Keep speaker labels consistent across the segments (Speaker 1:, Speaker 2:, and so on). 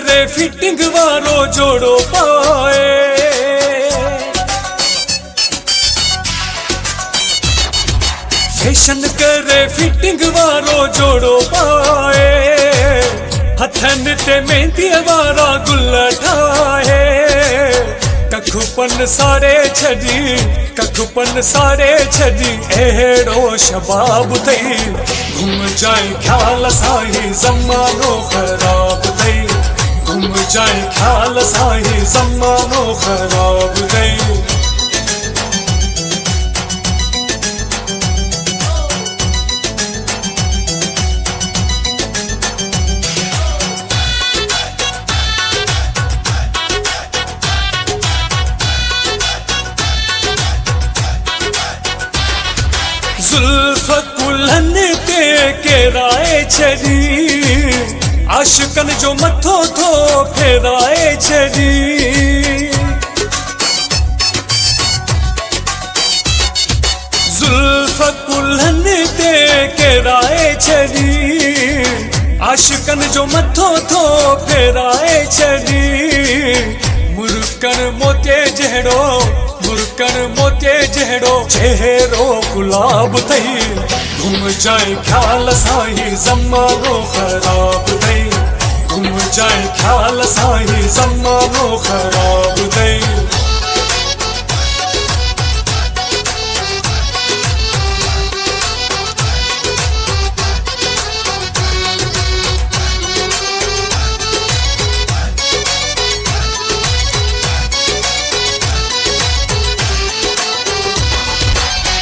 Speaker 1: करे फिटिंग वारो जोड़ो पाए। फैशन करे फिटिंग वारो जोड़ो पाए। हथन ते मेहंदी वारा गुल ठाए। कखुपन सारे छड़ी कखुपन सारे छड़ी अहिड़ो शबाब थई। घुम जाए ख्याल साही ज़मानो ख़राब थई। घुम जाए ख्याल साही ज़मानो ख़राब थई। जुल्फ कुल्हन ते केराए छड़ी। आशिकन जो मथो थो फेराए छड़ी। जुल्फ कुल्हन ते केराए छड़ी। आशिकन जो मथो थो फेराए छड़ी। मुर्कन मोते जहिड़ो मुर्कन मोते जहिड़ो चेहरो गुलाब थई। घुम जाए ख्याल साही ज़मानो ख़राब थई। घुम जाए ख्याल साही ज़मानो ख़राब थई।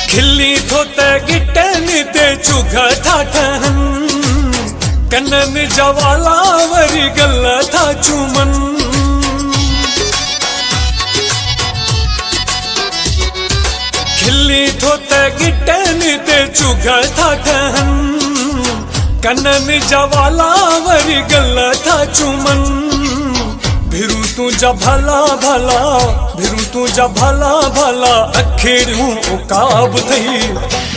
Speaker 1: खिली थो त गिटन ते चुघ था ठहन। कनन जवाला वरी गल था चूमन। खिली थो त गिटन ते चुघ था ठहन। कनन जवाला वरी गल था चूमन। भिरू तुझा भला भला भिरू तुझा भला भला अखिड़ियूं उकाब थई।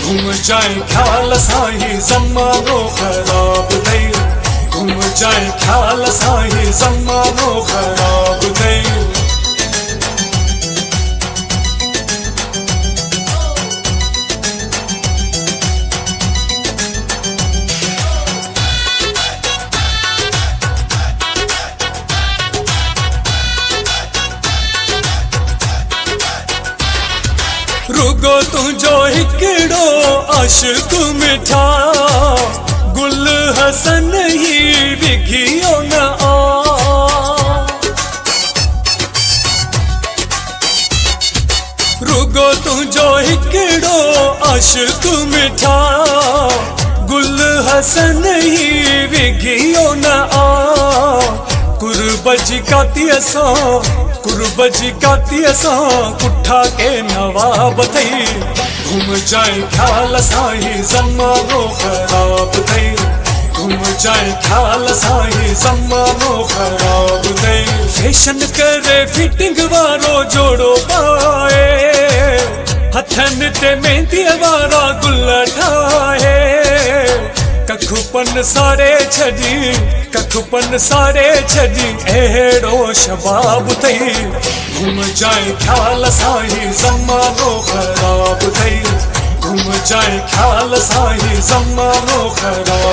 Speaker 1: घुम जाए ख्याल साही ज़मानो ख़राब थई। घुम जाए ख्याल साही ज़मानो ख़राब थई। रुगो तुझो हिकड़ो आशिक मिठा। गुल हसन ही विघियो न आ। रुगो तुझो हिकड़ो आशिक मिठा। गुल हसन ही विघियो न आ। कुर्बजी काती असां कुठा के नवाब थई। घुम जाए ख्याल साही ज़मानो ख़राब थई। घुम जाए ख्याल साही ज़मानो ख़राब थई। फैशन करे फिटिंग वारो जोड़ो पाए। हथन ते मेहंदी वारा गुल ठाए। कखुपन सारे छड़ी कखुपन सारे छड़ी अहिड़ो शबाब थई। घुम जाए ख्याल साही ज़मानो ख़राब थई। घुम जाए ख्याल साही ज़मानो ख़राब